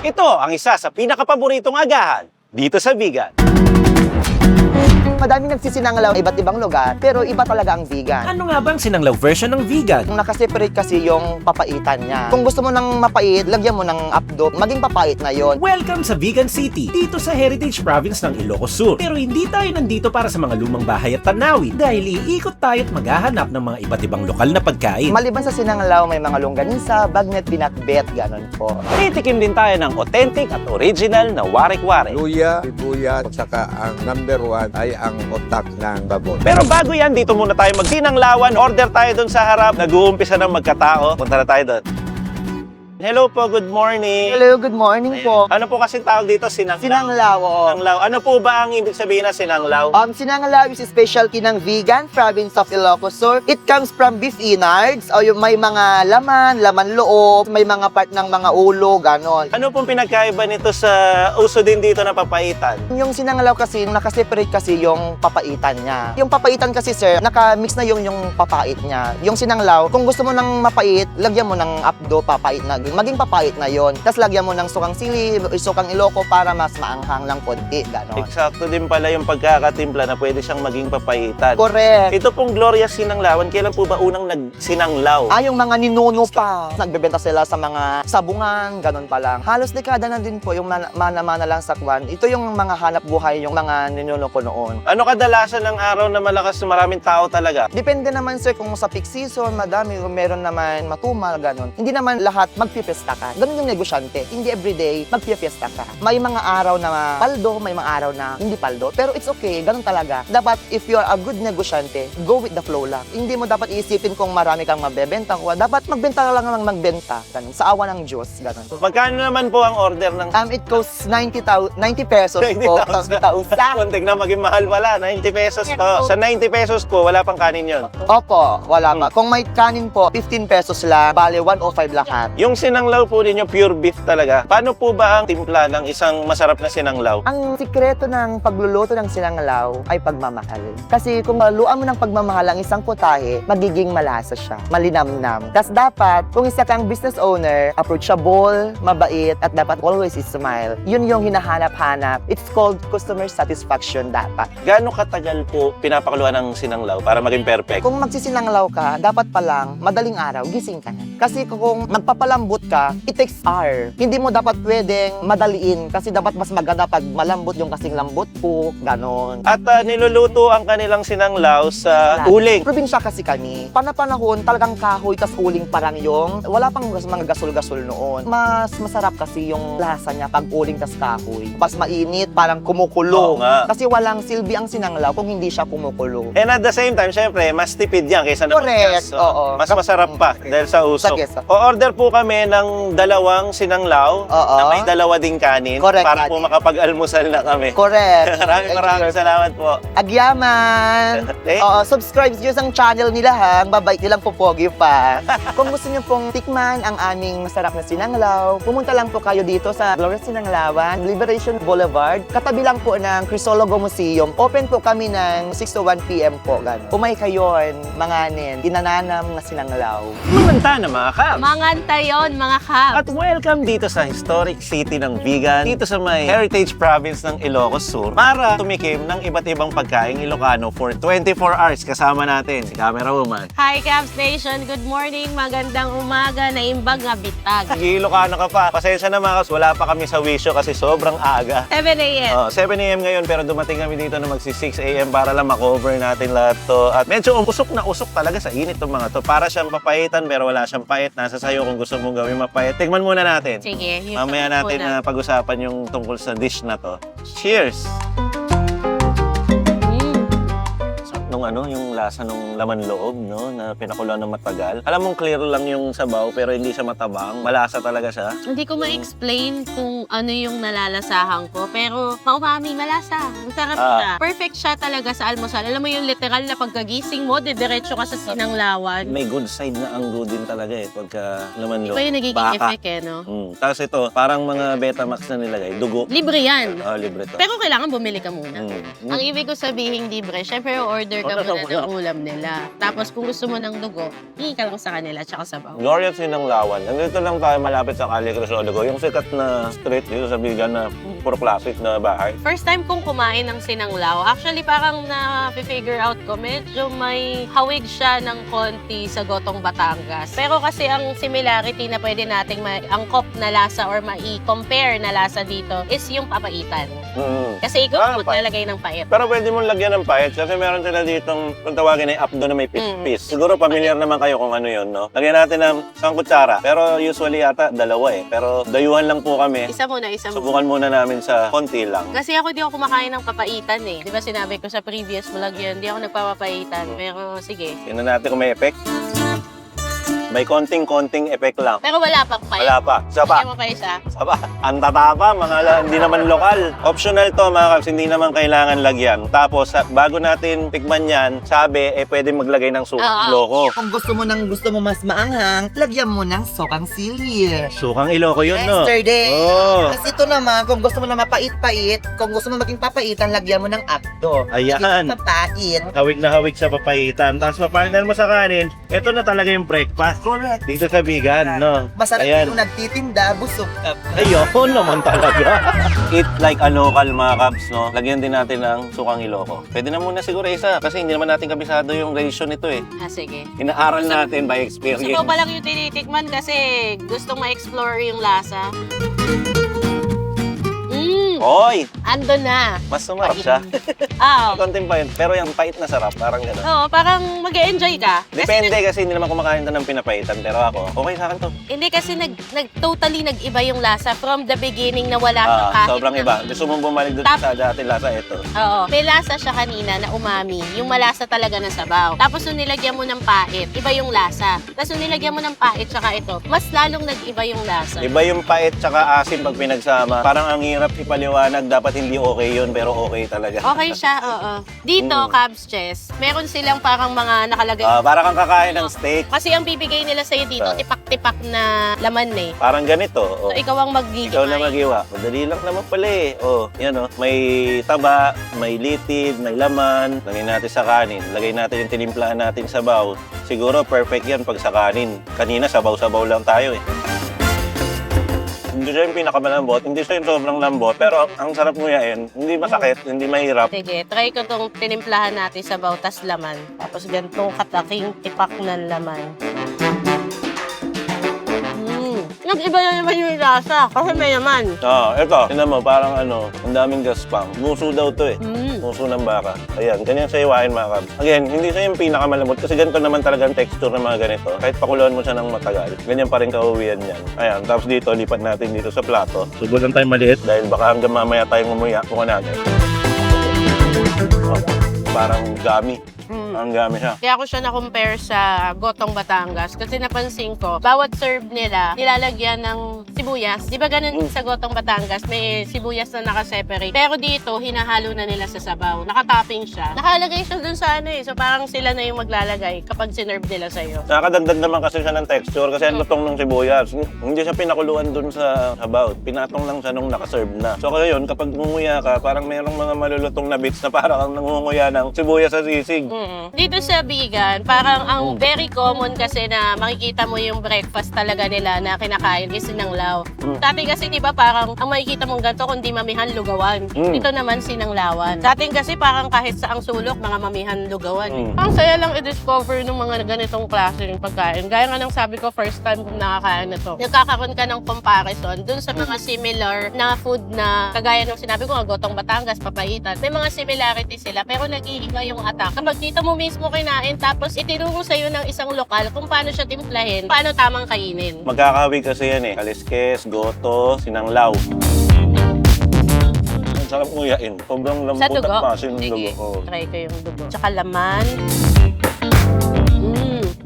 Ito ang isa sa pinakapaboritong agahan dito sa Vigan. Madaming nagsisinanglaw sa iba't ibang lugar, pero iba talaga ang vegan. Ano nga bang sinanglaw version ng Vigan? Nakaseparate kasi yung papaitan niya. Kung gusto mo ng mapait, lagyan mo ng apdo, maging papait na yon. Welcome sa Vigan City, dito sa Heritage Province ng Ilocos Sur. Pero hindi tayo nandito para sa mga lumang bahay at tanawin dahil iikot tayo at maghahanap ng mga iba't ibang lokal na pagkain. Maliban sa sinanglaw, may mga longganisa, bagnet, pinakbet, ganon po. Titikim din tayo ng authentic at original na warik-warik. Luya, sibuyas, at saka ang number one ay ang otak ng baboy. Pero bago yan, dito muna tayo magsinanglawan. Order tayo dun sa harap. Nag-uumpisa ng magkatao. Punta na tayo dun. Hello po, good morning. Hello, good morning po. Ano po kasing tawag dito? Sinanglaw. Sinanglaw, oo. Sinanglaw. Ano po ba ang ibig sabihin ng sinanglaw? Sinanglaw is a specialty ng vegan province of Ilocos Sur. It comes from beef innards, o yung may mga laman loob, may mga part ng mga ulo, ganon. Ano pong pinagkaiba nito sa uso din dito na papaitan? Yung sinanglaw kasi, nakaseparate kasi yung papaitan niya. Yung papaitan kasi, sir, naka-mix na yung papait niya. Yung sinanglaw, kung gusto mo ng mapait, lagyan mo ng apdo, papait na. Maging papait na yon. Tapos lagyan mo ng sukang sili, sukang iloko para mas maanghang lang konti, ganon. Eksakto din pala yung pagkakatimpla na pwede siyang maging papaitan. Correct. Ito pong Gloria's Sinanglawan, kailan po ba unang nagsinanglaw? Yung mga ninuno pa. Nagbebenta sila sa mga sabungan, ganun pa lang. Halos dekada na din po yung mana-mana lang sa kwan. Ito yung mga hanap buhay, yung mga ninuno ko noon. Ano kadalasan ng araw na malakas na maraming tao talaga? Depende naman, sir, kung sa peak season, madami, meron naman matumal, ganun. Hindi naman lahat magpipiesta ka. Ganun yung negosyante. Hindi everyday magpipiesta ka. May mga araw na paldo, may mga araw na hindi paldo. Pero it's okay, ganun talaga. Dapat, if you're a good negosyante, go with the flow lang. Hindi mo dapat iisipin kung marami kang mabebenta ko. Dapat magbenta lang magbenta. Ganun. Sa awa ng Diyos, ganun. Magkano naman po ang order ng... It costs 90 pesos po. 90,000. Kunting na maging mahal pala, 90 pesos po. Sa 90 pesos po, wala pang kanin yun. Opo, wala pa. Kung may kanin po, 15 pesos lang. Bale, 105 lahat. Yung sinanglaw po ninyo, pure beef talaga. Paano po ba ang timpla ng isang masarap na sinanglaw? Ang sikreto ng pagluluto ng sinanglaw ay pagmamahal. Kasi kung haluan mo ng pagmamahal ang isang putahe, magiging malasa siya, malinamnam. Tapos dapat, kung isa kang business owner, approachable, mabait, at dapat always smile. Yun yung hinahanap-hanap. It's called customer satisfaction dapat. Gaano katagal po pinapakuluan ng sinanglaw para maging perfect? Kung magsisinanglaw ka, dapat pa lang, madaling araw, gising ka na. Kasi kung magpapalambot ka, it takes hour. Hindi mo dapat pwedeng madaliin kasi dapat mas maganda pag malambot yung kasing lambot po, ganon. At niluluto ang kanilang sinanglaw sa uling. Probinsya kasi kami. Panahon talagang kahoy tas uling parang yung wala pang mga gasol-gasol noon. Mas masarap kasi yung lasa niya pag uling tas kahoy. Pas mainit, parang kumukulo. Oo nga. Kasi walang silbi ang sinanglaw kung hindi siya kumukulo. And at the same time, syempre, mas tipid yan kaysa naman Correct, gas. So, oo. mas masarap pa dahil sa usok. Sa gas. O-order po kami ng dalawang sinanglaw Oo. na may dalawa ding kanin Correct, para po makapag-almusal na kami. Correct. Maraming salamat po. Agyaman! Eh? Oo, subscribe nyo sa channel nila ha. Babait nilang popogi pa. Kung gusto nyo pong tikman ang aming masarap na sinanglaw, pumunta lang po kayo dito sa Gloria's Sinanglawan, Liberation Boulevard. Katabi lang po ng Crisologo Museum. Open po kami ng 6 to 1 p.m. po. Umay kayon, mga nin, inananam na sinanglaw. Manganta na mga kap! Manganta yon, mga kap. At welcome dito sa historic city ng Vigan, dito sa may Heritage Province ng Ilocos Sur para tumikim ng iba't ibang pagkaing Ilocano for 24 hours. Kasama natin si Camera Woman. Hi, Caps Nation. Good morning. Magandang umaga. Naimbag nga bitag. Sige, Ilocano ka pa. Pasensya na mga kas, wala pa kami sa wisyo kasi sobrang aga. 7 a.m. 7 a.m. ngayon pero dumating kami dito na magsi 6 a.m. para lang makover natin lahat to. At medyo usok na usok talaga sa init tong mga to. Para siyang papaitan pero wala siyang pait. Nasa sayo kung gusto mong gawin mapait. Tigman muna natin. Sige. yung Mamaya natin muna. pag-usapan yung tungkol sa dish na to. Cheers! Yung lasa ng laman loob, no, na pinakuluan ng matagal. Alam mong clear lang yung sabaw pero hindi siya matabang. Malasa talaga siya. Hindi ko ma-explain kung ano yung nalalasahan ko, pero maumami, malasa. Masarap siya. Perfect siya talaga sa almusal. Alam mo yung literal na pagkagising mo, didiretso ka sa sinanglawan. May good side na anggo din talaga pagka laman loob. Iba yung nagiging effect no? Tapos ito, parang mga Betamax na nilagay. Dugo. Libre yan. Libre to. Pero kailangan bumili ka muna. Ang ibig ko sabihin libre, syempre order lalagyan mo na ng ulam nila. Tapos kung gusto mo ng dugo, hingi ka lang sa kanila tsaka sabaw. Gloria Sinanglawan. Nandito lang tayo malapit sa Calle Crisostomo. Yung sikat na street dito sa Bigan na puro classic na bahay. First time kong kumain ng sinanglaw. Actually, parang na-figure out ko, medyo may hawig siya ng konti sa gotong Batangas. Pero kasi ang similarity na pwede nating angkop na lasa or mai-compare na lasa dito is yung papaitan. Kasi ikaw maglalagay ng pait. Pero pwede mong lagyan ng pait kasi meron sila ditong, kung tawagin ay apdo na may pis-pis. Siguro familiar naman kayo kung ano yun, no? Lagyan natin ng isang kutsara. Pero usually yata dalawa eh. Pero dayuhan lang po kami. Isa muna. Subukan muna namin sa konti lang. Kasi ako di ako kumakain ng papaitan eh. Di ba sinabi ko sa previous vlog yun, di ako nagpapapaitan. Pero sige. Tingnan natin kung may effect. May konting effect lang. Pero wala pang pait. Wala pa. Isa pa. Kaya mo pa isa? Aba, ang tatapa, hindi naman lokal. Optional to mga kabs, hindi naman kailangan lagyan. Tapos, bago natin tikman yan, sabi, pwede maglagay ng loko. Kung gusto mo mas maanghang, lagyan mo ng sokang sili. Sukang Iloko yun, no? Yesterday. Oh. Kasi ito naman, kung gusto mo na mapait-pait, kung gusto mo maging papaitan, lagyan mo ng apdo. Ayan. Hindi papait. Hawig na hawig sa papaitan. Tapos, papartner mo sa kanin, ito na talaga yung breakfast. Correct. Dito sa Bigan, no? Masarap Ayan. kung nagtitinda, busog ka. Ayun naman talaga. Eat like a local, mga kabs, no? Lagyan din natin ng sukang Iloko. Pwede na muna siguro isa kasi hindi naman natin kabisado yung ratio nito eh. Sige. Inaaral natin by experience. Gusto ko pa lang yung tinitikman kasi gustong ma-explore yung lasa. Hoy! Ando na. Mas sumarap siya. Oo. Konting pait, pero yung pait na sarap, parang gano'n. Oo, parang mag-e-enjoy ka. Depende kasi hindi naman kumakain to ng pinapaitan, pero ako, okay sa akin to. Hindi kasi totally nag-iba yung lasa from the beginning na wala kang kahit Sobrang na- iba. Gusto mong bumalik doon sa dati lasa, ito. Oo. May lasa siya kanina na umami. Yung malasa talaga ng sabaw. Tapos nung nilagyan mo ng pait, iba yung lasa. Tapos nung nilagyan mo ng pait tsaka ito, mas lalong nag-iba yung lasa. Iba yung pait tsaka asim pag pinagsama. Parang ang hirap ipaliwanag, dapat hindi okay yun, pero okay talaga. Okay siya, oo. Dito, Cabs Chess, meron silang parang mga nakalagay. Para kang kakain ng steak. Kasi ang bibigay nila sa'yo dito, tipak-tipak na laman eh. Parang ganito. Oh. So, ikaw ang mag-gigimay. Ikaw na mag-iwa. Madali lang naman pala eh. Oh, yan oh. May taba, may litid, may laman. Lagay natin sa kanin. Lagay natin yung tinimplahan natin sabaw. Siguro perfect yan pag sa kanin. Kanina sabaw-sabaw lang tayo eh. Hindi siya yung pinakamalambot, hindi siya yung sobrang lambot, pero ang sarap nguyain. Hindi masakit, hindi mahirap. Sige, try ko itong tinimplahan natin sa bautas laman. Tapos ganitong kataking tipak ng laman. Nag-iba na naman yung lasa kasi may naman. Ito. Tignan mo, parang ang daming gaspang. Muso daw to eh. Muso ng baka. Ayan, ganyan siya iwain mga kabs. Again, hindi siya yung pinakamalambot kasi ganito naman talaga ang texture ng mga ganito. Kahit pakuluan mo siya ng matagal, ganyan pa rin kauwian yan. Ayan, tapos dito, lipat natin dito sa plato. Subukan tayo maliit dahil baka hanggang mamaya tayong umuya. Bukan natin. Parang gami. Ang gami siya. Kaya ako siya na-compare sa Gotong Batangas kasi napansin ko, bawat serve nila, nilalagyan ng sibuyas. Di ba ganun sa Gotong Batangas, may sibuyas na nakaseparate. Pero dito, hinahalo na nila sa sabaw. Nakatopping siya. Nakalagay siya dun sa so parang sila na yung maglalagay kapag sinerve nila sa'yo. Nakakadagdag naman kasi siya ng texture kasi ang lutong ng sibuyas. Hindi siya pinakuluan dun sa sabaw. Pinatong lang siya nung nakaserve na. So kaya yun, kapag ngumunguya ka, parang mayroong mga malulutong na bits na parang ang nangunguya ng sibuyas sa sisig. Dito sa Bigan, parang ang very common kasi na makikita mo yung breakfast talaga nila na kinakain is sinanglaw. Dati kasi di ba parang ang makikita mong ganito kundi mamihan lugawan. Dito naman sinanglawan. Dati kasi parang kahit sa ang sulok mga mamihan lugawan. Ang saya lang i-discover ng mga ganitong klase ng pagkain. Gaya nga ng sabi ko first time kong nakakain na to. Nagkakaroon ka ng comparison dun sa mga similar na food na kagaya ng sinabi ko nga Gotong Batangas, papaitan. May mga similarity sila pero nag-iiba yung attack. Kapag dito mo mismo kinain tapos itinuro sa'yo ng isang lokal kung paano siya timplahin, paano tamang kainin. Magkakawig kasi yan eh. Kaliskes, goto, sinanglaw. Ang sarap nguyain. Sobrang lambot Sa dugo? at masin ng Sige, dugo. try ko yung dugo. Tsaka laman.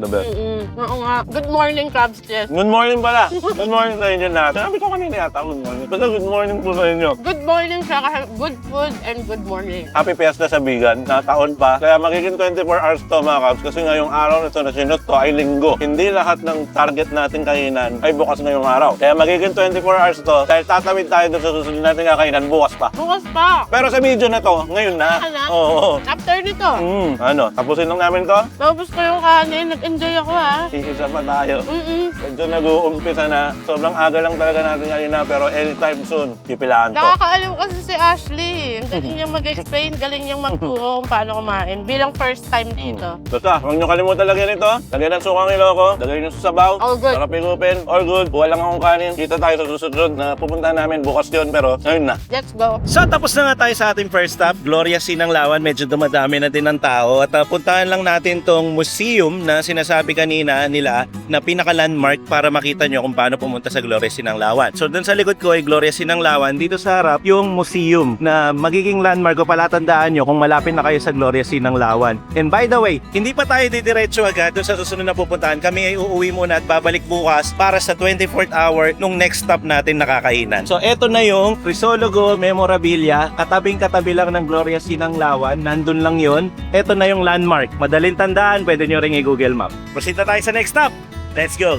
The best. Oo nga. Good morning, Crabs Chef. Good morning pala. Good morning sa inyo lahat. Sabi ko kanina yata good morning. Basta good morning po sa inyo. Good morning siya kasi good food and good morning. Happy Fiesta sa Bigan, na taon pa. Kaya magiging 24 hours to mga Cubs kasi ngayong araw na ito na sinot to ay linggo. Hindi lahat ng target natin kainan ay bukas ngayong araw. Kaya magiging 24 hours to dahil tatawid tayo doon sa susunod natin kakainan bukas pa. Bukas pa. Pero sa video na to, ngayon na. Ano? Oo. After nito. Ano, tapusin lang namin to? Tapos ko yung kanin. Nag-enjoy ako ha. Isa pa tayo. Medyo nag-uumpisa na. Sobrang aga lang talaga natin kanina pero anytime soon, pipilaan to. Nakakaalam kasi si Ashley. Ang galing niyang mag-explain, galing niyang magturo kung paano kumain. Bilang first time dito. Basta, huwag niyo kalimutan lagyan ito. Lagyan ng sukang iloko, lagyan niyo sa sabaw. All good. Sarap igupin, all good. Kuha lang akong kanin. Kita tayo sa susunod na pupunta namin bukas yun pero ngayon na. Let's go. So tapos na nga tayo sa ating first stop, Gloria Sinanglawan. Medyo dumadami na din ng tao at puntahan lang natin tong museum na sinasabi kanina nila na pinaka-landmark para makita nyo kung paano pumunta sa Gloria Sinanglawan. So dun sa likod ko ay Gloria Sinanglawan, dito sa harap yung museum na magiging landmark o palatandaan nyo kung malapit na kayo sa Gloria Sinanglawan. And by the way, hindi pa tayo didiretso agad dun sa susunod na pupuntahan. Kami ay uuwi muna at babalik bukas para sa 24th hour nung next stop natin na kakainan. So eto na yung Crisologo Memorabilia, katabing-katabi lang ng Gloria Sinanglawan, nandun lang yon. Eto na yung landmark. Madaling tandaan, pwede nyo ring i-Google Map. Proceed na tayo sa next stop. Let's go!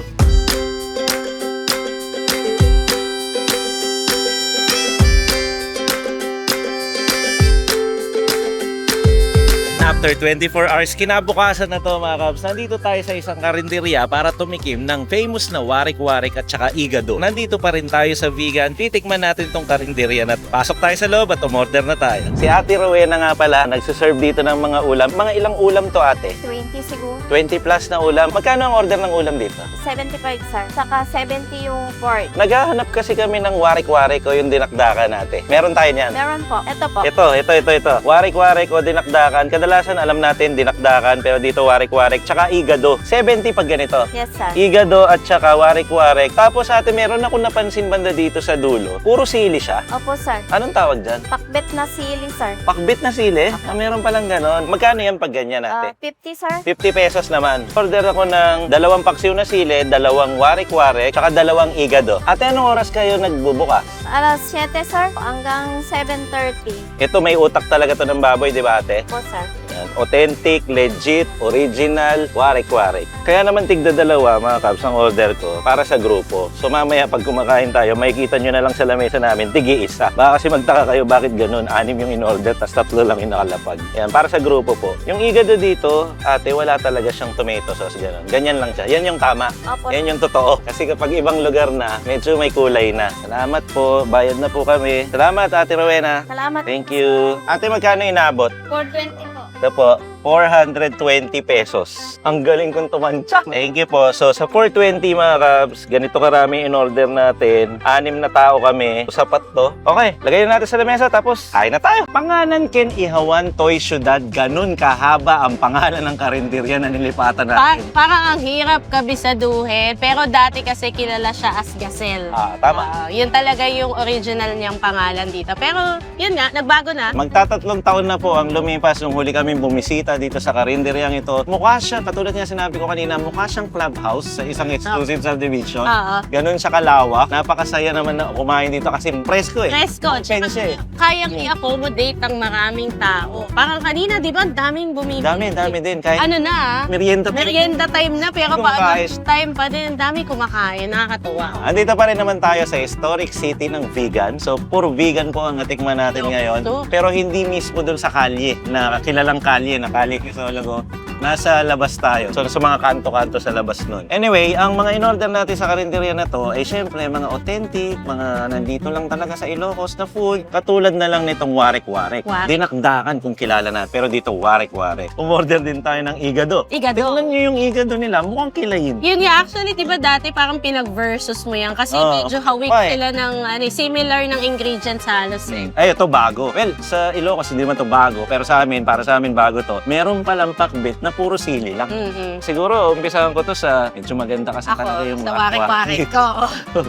After 24 hours, kinabukasan na to mga Cubs. Nandito tayo sa isang karinderya para tumikim ng famous na warik-warik at saka igado. Nandito pa rin tayo sa vegan. Titikman natin tong karinderya na to. Pasok tayo sa loob at umorder na tayo. Si Ate Rowena nga pala, nagsiserve dito ng mga ulam. Mga ilang ulam to ate? 20 siguro. 20 plus na ulam. Magkano ang order ng ulam dito? 75 sir. Saka 70 yung pork. Naghahanap kasi kami ng warik-warik o yung dinakdakan natin. Meron tayo niyan. Meron po. Ito po. Ito. Warik-warik o dinakdakan. Kadalasan alam natin dinakdakan pero dito warik-warik tsaka igado. 70 pag ganito. Yes sir. Igado at tsaka warik-warik. Tapos ate, meron ako napansin banda dito sa dulo. Puro sili siya. Opo sir. Anong tawag dyan? Pakbet na sili sir. Pakbit na sili? Ah, meron palang ganon. Magkano yan pag ganyan ate? 50 sir. 50 pesos naman. Order ako ng 2 paksiw na sili, 2 warik-warik, tsaka 2 igado. Ate, anong oras kayo nagbubukas? Alas 7 sir. Hanggang 7:30. Ito may utak talaga to ng baboy, di ba ate? Opo sir. Yan. Authentic, legit, original, warik-warik. Kaya naman tigda-2 mga Cubs ang order ko para sa grupo. So mamaya pag kumakain tayo, makikita nyo na lang sa lamesa namin, tigi-isa. Baka kasi magtaka kayo bakit ganun, 6 yung in-order, tas 3 lang yung nakalapag. Yan, para sa grupo po. Yung igado dito, ate, wala talaga siyang tomato sauce, ganun. Ganyan lang siya. Yan yung tama. Opo. Yan yung totoo. Kasi kapag ibang lugar na, medyo may kulay na. Salamat po. Bayad na po kami. Salamat, Ate Rowena. Salamat. Thank you. Ate, magkano inabot? 420 po. Ito po, 420 pesos. Ang galing kong tumantsak. Thank you po. So, sa 420 mga Cubs, ganito karami in-order natin. 6 na tao kami. Sapat to. Okay, lagay na natin sa lamesa tapos kain na tayo. Pangalan Ken Ihawan Toy Syudad. Ganun kahaba ang pangalan ng karinderya na nilipatan natin. Parang ang hirap kabisaduhin. Pero dati kasi kilala siya as Gazelle. Tama. Yun talaga yung original niyang pangalan dito. Pero yun nga, nagbago na. Magtatatlong taon na po ang lumipas nung huli kami bumisita dito sa karinderyang ito. Mukha siya, katulad nga sinabi ko kanina, mukha siyang clubhouse sa isang exclusive subdivision. Oo. Ganun siya kalawak. Napakasaya naman na kumain dito kasi presko eh. Presko. Open siya eh. Kayang i-accommodate ang maraming tao. Parang kanina, di ba, daming bumibili. Dami din. Kahit Ano na, merienda time na, pero Kumakain. lunch time pa din. Dami kumakain, nakakatuwa. Andito pa rin naman tayo sa historic city ng vegan. So, puro vegan po ang natikman natin ngayon. Pero hindi mismo dun sa kalye, na kilalang kalye, na kalye Crisologo. Nasa labas tayo. So, sa mga kanto-kanto sa labas nun. Anyway, ang mga in-order natin sa karinderya na to ay syempre mga authentic, mga nandito lang talaga sa Ilocos na food. Katulad na lang nitong warik-warik. Warik. Dinakdakan kung kilala na. Pero dito, warik-warik. Umorder din tayo ng igado. Igado. Tingnan nyo yung igado nila. Mukhang kilayin. Yun nga, actually, di ba dati parang pinag-versus mo yan kasi medyo hawik Why? sila ng similar ng ingredients halos eh. Ay, ito bago. Well, sa Ilocos hindi man to bago, pero sa amin, para sa amin bago to. Meron palang pakbit na puro sili lang. Siguro, umpisahan ko to sa medyo maganda kasi talaga yung sa warik-warik ko.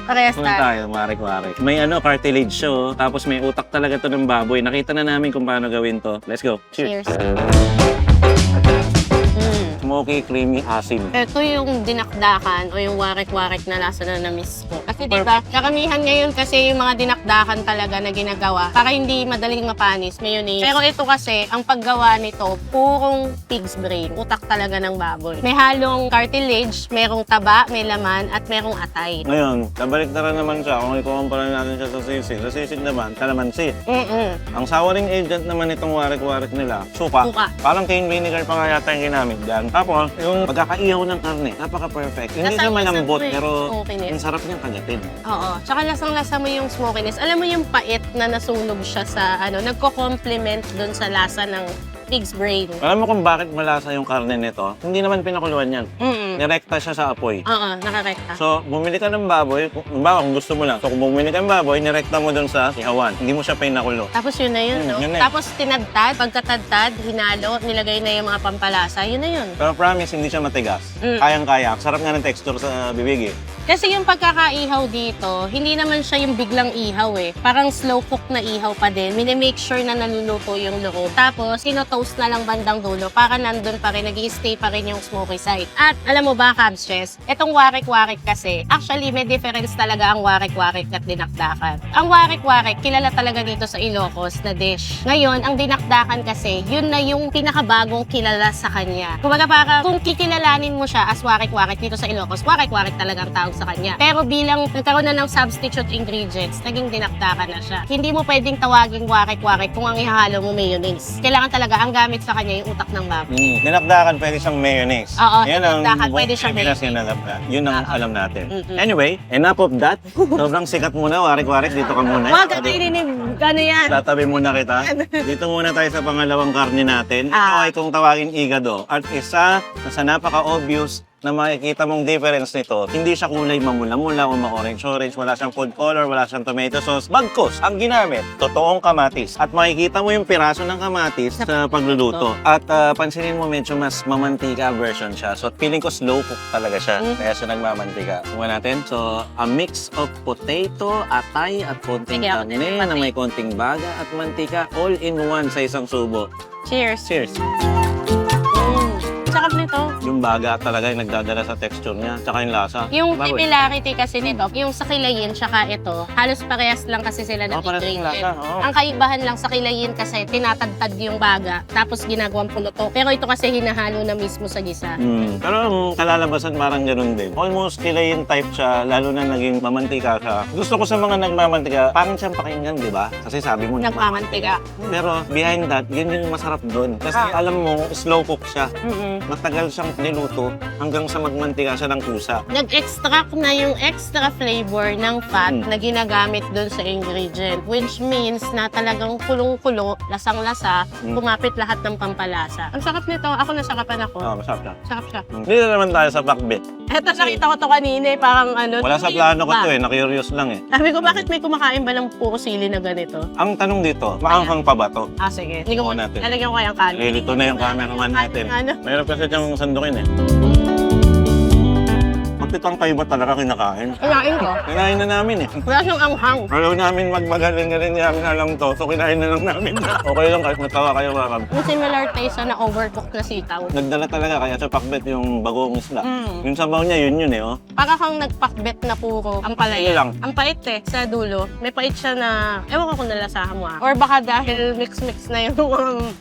Parehas Kung tayo. tayo, warik-warik. May cartilage show, tapos may utak talaga to ng baboy. Nakita na namin kung paano gawin to. Let's go. Cheers. Cheers. smoky, creamy, asim. Ito yung dinakdakan o yung warik-warik na lasa na na-miss ko. Kasi diba, karamihan ngayon kasi yung mga dinakdakan talaga na ginagawa para hindi madaling mapanis, mayonnaise. Pero ito kasi, ang paggawa nito, purong pig's brain. Utak talaga ng baboy. May halong cartilage, merong taba, may laman, at merong atay. Ngayon, kabaliktaran naman siya kung ikukumpara natin siya sa sisig. Sa sisig naman, kalamansi. Ang souring agent naman itong warik-warik nila, suka. Suka. Parang cane vinegar pa nga yata yung ginamit dyan. Tapos, yung pagkakaihaw ng karne, napaka-perfect. Hindi siya Lasang-lasa malambot, mo eh. pero Smokiness. ang sarap niyang kagatin. Oo. Tsaka lasang-lasa mo yung smokiness. Alam mo yung pait na nasunog siya sa nagko-complement dun sa lasa ng pig's brain. Alam mo kung bakit malasa yung karne nito? Hindi naman pinakuluan yan. Direkta siya sa apoy. Oo, nakarekta. So, bumili ka ng baboy, kung gusto mo lang. So, kung bumili ka ng baboy, nirekta mo dun sa ihawan. Hindi mo siya pinakulo. Tapos yun na yun, no? Yun na eh. Tapos tinadtad, pagkatadtad, hinalo, nilagay na yung mga pampalasa, yun na yun. Pero promise, hindi siya matigas. Kayang-kaya. Sarap nga ng texture sa bibig eh. Kasi yung pagkakaihaw dito, hindi naman siya yung biglang ihaw eh. Parang slow cook na ihaw pa din. Minimake sure na naluluto yung loob. Tapos, toast na lang bandang dulo para nandun pa rin, nag-i-stay pa rin yung smoky side. At alam mo ba, Cabs Chess, itong warik-warik kasi, actually may difference talaga ang warik-warik at dinakdakan. Ang warik-warik, kilala talaga dito sa Ilocos na dish. Ngayon, ang dinakdakan kasi, yun na yung pinakabagong kilala sa kanya. Kumbaga parang, kung kikilalanin mo siya as warik-warik dito sa Ilocos, warik-warik talagang tawag sa kanya. Pero bilang nagkaroon na ng substitute ingredients, naging dinakdakan na siya. Hindi mo pwedeng tawaging warik-warik kung ang ihahalo mo mayonnaise. Kailangan talaga, ang gamit sa kanya yung utak ng baboy. Dinakdakan, pwede siyang mayonnaise. Oo, Yan ang dinakdakan, pwede siyang Pilipinas mayonnaise. ginagapda. Yun ang alam natin. Mm-mm. Anyway, enough of that. Sobrang sikat muna, warik-warik. Dito ka muna. Wag ka kainin, gano yan? Tatabi muna kita. Dito muna tayo sa pangalawang karne natin. Ito ay kung tawagin igado. At isa na sa napaka-obvious na makikita mong difference nito, hindi siya kulay mamula-mula o ma-orange-orange, wala siyang food color, wala siyang tomato sauce. Bagkus, ang ginamit, totoong kamatis. At makikita mo yung piraso ng kamatis sa pagluluto. At pansinin mo, medyo mas mamantika version siya. So, feeling ko slow cook talaga siya. Kaya siya nagmamantika. Tingnan natin. So, a mix of potato, atay, at konting Sige, ako din. karne na may konting baga at mantika all in one sa isang subo. Cheers. Cheers! Sarap nito. Yung baga talaga yung nagdadala sa texture niya, tsaka yung lasa. Yung Baboy. similarity kasi nito, yung sa kilayin tsaka ito, halos parehas lang kasi sila ng parehas yung lasa, ingredient. oo. Ang kaibahan lang sa kilayin kasi tinatagtad yung baga, tapos ginagawang puluto. Pero ito kasi hinahalo na mismo sa gisa. Pero ang kalalabasan parang ganun din. Almost kilayin type siya, lalo na naging mamantika siya. Gusto ko sa mga nagmamantika, parang siyang pakinggan, di ba? Kasi sabi mo, Nagmamantika. Pero behind that, yun yung masarap doon. Kasi alam mo, slow cook siya. Matagal siyang niluto hanggang sa magmantika siya ng kusa. Nag-extract na yung extra flavor ng fat na ginagamit doon sa ingredient, which means na talagang kulong-kulo, lasang-lasa, kumapit lahat ng pampalasa. Ang sarap nito. Ako nasarapan ako. Masarap siya. Sarap siya. Hindi na naman tayo sa bakbit. Eto, nakita ko to kanina eh, parang Wala sa plano ko to eh, na-curious lang eh. Sabi ko, bakit may kumakain ba ng puro sili na ganito? Ang tanong dito, maanghang pa ba to? Ah, sige. Hindi ko Oo, natin. lalagyan ko kayang kanin. Lilito na yung cameraman natin. Ano? Mayroon kasi siyang sandukin eh. Magtitang kayo ba talaga kinakain? Kinain ko. Kinain na namin eh. Wala siyang anghang. Ayaw namin magmagaling-galing namin alam to, so kinain na lang namin. Okay lang kahit matawa kayo mga kab. Yung similar taste na overcooked na sitaw. Nagdala talaga kaya sa pakbet yung bagong isda. Yung sabaw niya, yun eh oh. Para kang nagpakbet na puro ang palaya. Sige lang. Ang pait eh, sa dulo. May pait siya na, ewan ko kung nalasahan mo ah. Or baka dahil mix-mix na yung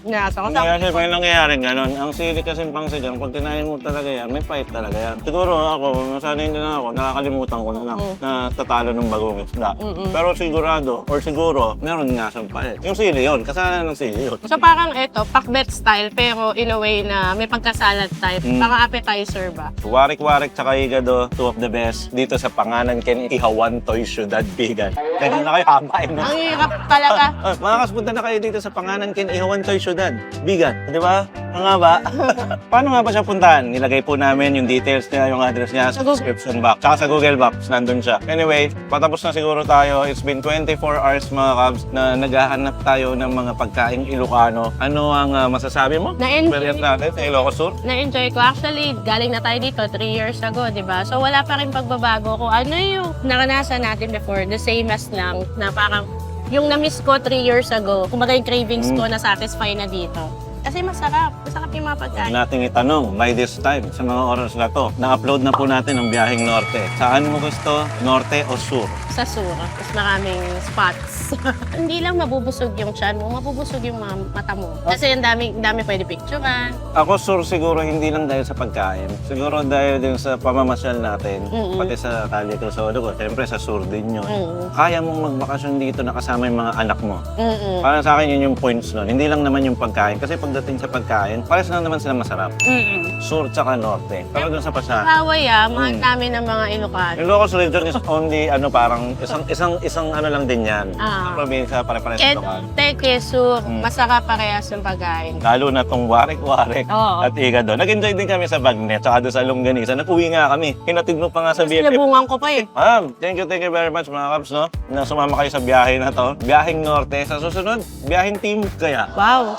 nasa ko. Kaya kasi may nangyayari ganon. Ang sili kasi pang sigang, pag kinain mo talaga yan, may pait talaga yan. Siguro ako, masanay din ako, nakakalimutan ko na lang na tatalo ng bagong isda. Pero sigurado, or siguro, meron nga siyang pait. Yung sili yun, kasalanan ng sili yun. So parang ito, pakbet style, pero in a way na may pagkasalad type. Parang appetizer ba? Warik-warik tsaka igado, two of the best. Dito sa Panganan Ken Ihawan Toy Ciudad, Bigan. Kaya na kayo hapain na. Ang hirap talaga. Makakaspunta na kayo dito sa Panganan Ken Ihawan Toy Ciudad, Bigan. Di ba? Ang nga ba? Paano nga ba siya puntahan? Nilagay po namin yung details niya, yung address niya sa description box. Tsaka sa Google Maps, nandun siya. Anyway, patapos na siguro tayo. It's been 24 hours mga Cubs na naghahanap tayo ng mga pagkaing Ilocano. Ano ang masasabi mo? Na-enjoy Experience natin sa Ilocos Sur? Na-enjoy ko. Actually, galing na tayo dito 3 years ago, di ba? So, wala pa rin pagbabago kung ano yung naranasan natin before. The same as lang na parang yung na-miss ko 3 years ago, kumbaga yung cravings ko na-satisfy na dito. Kasi masarap. Masarap yung mga Huwag pagkain. nating itanong, by this time, sa mga oras na to, na-upload na po natin ang Biyaheng Norte. Saan mo gusto? Norte o Sur? Sa Sura. Mas maraming spots. Hindi lang mabubusog yung tiyan mo, mabubusog yung mga mata mo. Kasi ang dami pwede picturean. Ako Sur siguro hindi lang dahil sa pagkain. Siguro dahil din sa pamamasyal natin. Mm-mm. Pati sa Calle Crusodo ko. Siyempre sa Sur din yun. Mm. Kaya mong magbakasyon dito na kasama yung mga anak mo. Mm-mm. Para sa akin yun yung points nun. Hindi lang naman yung pagkain. Kasi pagdating sa pagkain, pares lang naman sila masarap. Mm-mm. Sur tsaka Norte. Pero dun sa pasahan. Hawaii mahal namin ng mga Ilocano. Ilocos region is only parang isang ano lang din yan. Ah. Sa probinsya, pare-pares Ket, lokal. Sur, masarap parehas yung pagkain. Lalo na tong warik-warik Oo. at iga doon. Nag-enjoy din kami sa Bagnet, tsaka doon sa Longganisa. Nag-uwi nga kami. Hinatid mo pa nga sa BFF. Sinabungan ko pa eh. Ma'am, thank you very much mga kaps, no? Na sumama kayo sa biyahe na to. Biyaheng Norte. Sa susunod, biyaheng Timog kaya. Wow.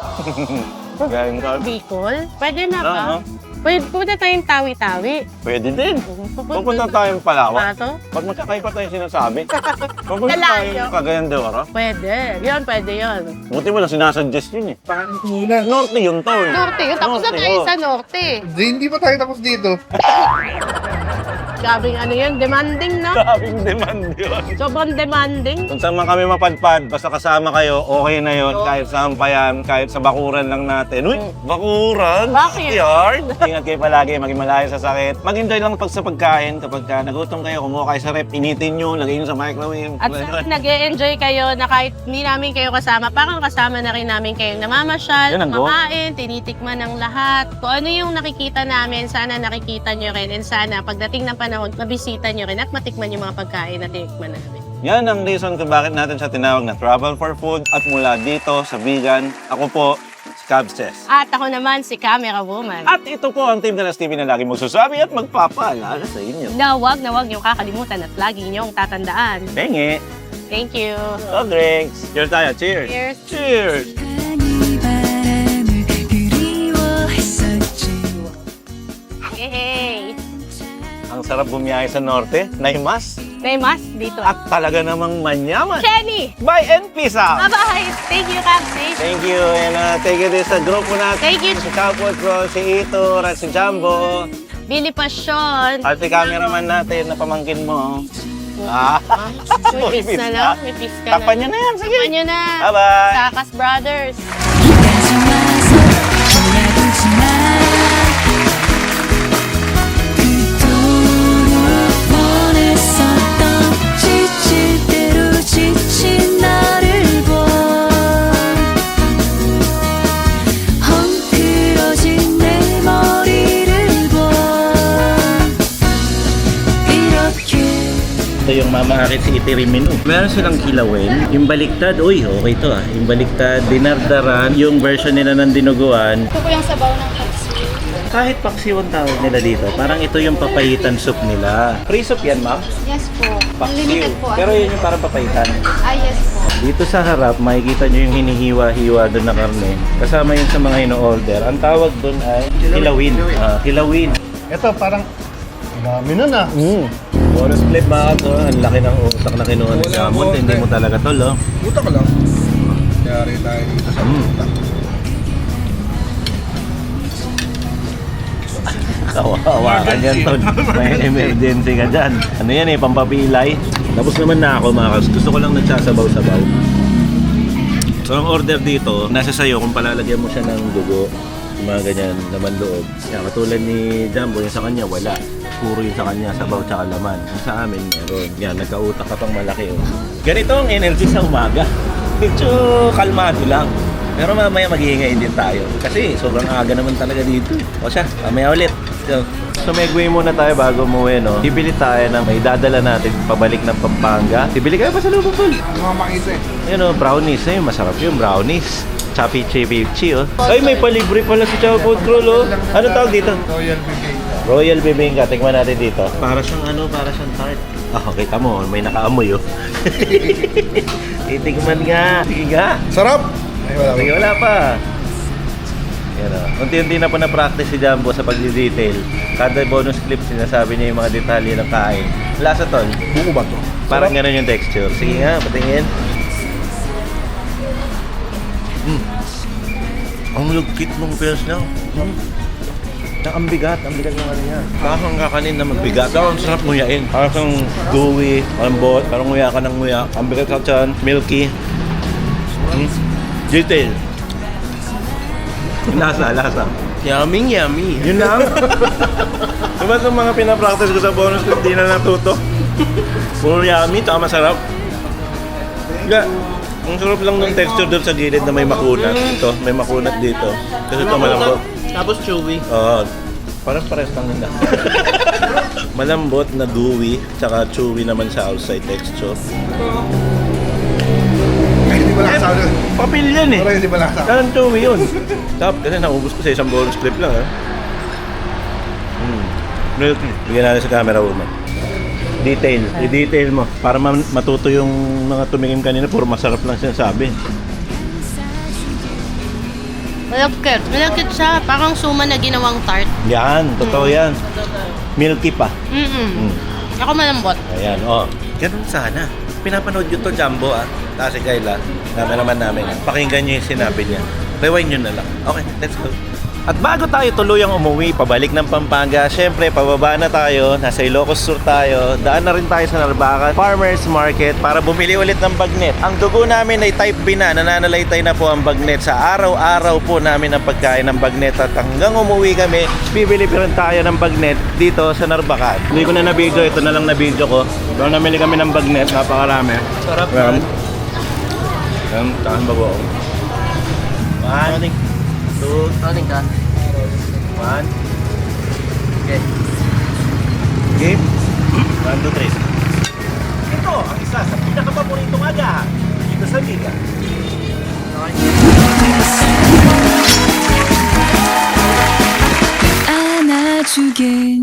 Biyaheng Norte. Bicol? Pwede na ba? Oo. Pwede punta tayong tawi-tawi. Pwede din. Pupunta tayong Palawan. Pato? Ba't magkakaiba tayo sinasabi? Pupunta Malayo. tayong Cagayan de Oro. Pwede. Pwede yun. Buti mo lang sinasuggest yun eh. Norte yun to eh. Norte yun. Tapos na Norte, tayo oh. sa Norte. Hindi pa tayo tapos dito. Grabing ano yun, demanding na. Grabing demand yun. Sobrang demanding. Kung saan man kami mapadpad, basta kasama kayo, okay na yun. Kahit saan pa yan, kahit sa bakuran lang natin. Uy, bakuran? Bakit? Yard? Ingat kayo palagi, maging malayo sa sakit. Mag-enjoy lang sa pagkain. Kapag nagutom kayo, kumuha kayo sa rep, initin nyo, lagay nyo sa microwave. At nag-e-enjoy kayo na kahit hindi namin kayo kasama, parang kasama na rin namin kayong namamasyal, Yan ang go. kumakain, tinitikman ng lahat. Kung ano yung nakikita namin, sana nakikita nyo rin. And sana pagdating ng panahon, mabisita nyo rin at matikman yung mga pagkain na tinikman namin. Yan ang reason kung bakit natin siya tinawag na Travel for Food. At mula dito sa Bigan, ako po, si Cabses. At ako naman si Camera Woman. At ito po ang Team Danas TV na lagi magsasabi at magpapaalala sa inyo. Na huwag niyong kakalimutan at lagi niyong tatandaan. Bengi! Thank you. So drinks! Cheers tayo! Cheers! Cheers! Cheers! Yay! Ang sarap bumiyahe sa norte, Naimas, May mas dito. at talaga namang manyaman. Kenny! By NPSA! Bye-bye! Thank you, Capsi. Thank you, and thank you din sa grupo natin. Thank you. Si Chowpot Bro, si Ito, at si Jumbo, Billy Passion. at si cameraman natin na pamangkin mo. Ah, May peace na lang. May peace ka na. Takpan niyo na yan, sige. Takpan nyo na. Bye-bye! Sakas Brothers. 지친 나를 봐 헝클어진 내 머리를 봐 이렇게 Ito yung mamahakit si Itirimino. Meron silang kilawin. Yung baliktad, uy, okay to ah. Yung baliktad, dinardaran, yung version nila ng dinuguan. Ito po yung sabaw ng katsu. Kahit paksiw ang tawag nila dito, parang ito yung papayitan soup nila. Free soup yan, ma'am? Yes po. Paksiw. Unlimited po. Pero yun yung parang papayitan. Yes po. Dito sa harap, makikita nyo yung hinihiwa-hiwa doon na karne. Kasama yun sa mga ino-order. Ang tawag doon ay kilawin. Kilawin. Ito parang dami nun ah. Bonus clip mga to. Ang laki ng utak na kinuha ni Jamon. Hindi mo talaga tol, oh. Buta ka lang. Yari tayo dito sa buta. Kawawa ka dyan, tol. May emergency ka dyan. Ano yan eh, pampapilay. Tapos naman na ako mga kas. Gusto ko lang nagsasabaw-sabaw. So ang order dito, nasa sayo kung palalagyan mo siya ng dugo. Yung mga ganyan, laman loob. Yan, katulad ni Jumbo, yung sa kanya wala. Puro yung sa kanya, sabaw tsaka laman. Yung sa amin, meron. Yan, nagkautak ka pang malaki. Oh. Ganito ang energy sa umaga. Medyo kalmado lang. Pero mamaya mag-iingay din tayo. Kasi sobrang aga naman talaga dito. O siya, mamaya ulit. So Megway muna tayo bago umuwi, no? Bibili tayo ng may dadala natin pabalik ng Pampanga. Bibili kayo pa sa loob, tol. Mga makita eh. Ayun, oh, brownies. Ayun, masarap yung brownies. Chappy Chipichi, oh. Ay, may palibre pala si Chow Food Crawl, oh. Ano tawag dito? Royal Bigay. Royal Bibingka. Tingnan natin dito. Para siyang para siyang tart. Kita mo, may nakaamoy, oh. Itigman nga. Sige nga. Sarap! Ay, wala Sige, wala pa. Yan o. Unti-unti na po na-practice si Jumbo sa pag-detail. Kada bonus clip, sinasabi niya yung mga detalye ng kain. Lasa, tol. Buko ba to? Parang ganun yung texture. Sige nga, patingin. Ang lugkit mong pears niya. Ang bigat ng ano niya. Parang kakanin na magbigat. Pero ang sarap nguyain. Parang kang gooey, malambot, parang nguya ka ng nguya. Ang bigat ka dyan, milky. Detail. Lasa. Yummy. Yun lang. Diba itong mga pinapractice ko sa bonus clip, di na natuto. Puro yummy, tsaka masarap. Nga, ang sarap lang ng texture doon sa gilid na may makunat. Ito, may makunat dito. Kasi ito malambot. Tapos chewy. Oo. Parang pares lang nila. Malambot na gooey, tsaka chewy naman sa outside texture. Ay, hindi ba lasa nun? Papil yan eh. Pero hindi ba lasa? Parang chewy yun. Tapos kasi naubos ko sa isang bonus clip lang Milky. Bigyan natin sa camera woman. Detail. I-detail mo. Para matuto yung mga tumingin kanina, puro masarap lang sinasabi. Malagkit siya. Parang suma na ginawang tart. Yan, totoo yan. Milky pa. Ako malambot. Ayan, ganun sana. Pinapanood yun to Jumbo Kasi Kayla, naman namin. Pakinggan nyo yung sinabi niya. Rewind nyo na lang. Okay, let's go. At bago tayo tuluyang umuwi, pabalik ng Pampanga, syempre, pababa na tayo, nasa Ilocos Sur tayo, daan na rin tayo sa Narvacan Farmers Market para bumili ulit ng bagnet. Ang dugo namin ay type B na, nananalaytay na po ang bagnet. Sa araw-araw po namin ang pagkain ng bagnet at hanggang umuwi kami, bibili pa rin tayo ng bagnet dito sa Narvacan. Hindi ko na na-video, ito na lang na-video ko. Doon namili kami ng bagnet, napakarami. Sarap Tahan bago ako. 1, 2, Toning ka. 1. Okay. Game. 1, 2, 3. Ito ang isa sa pinakapaboritong agahan dito sa Liga. 안아주겠니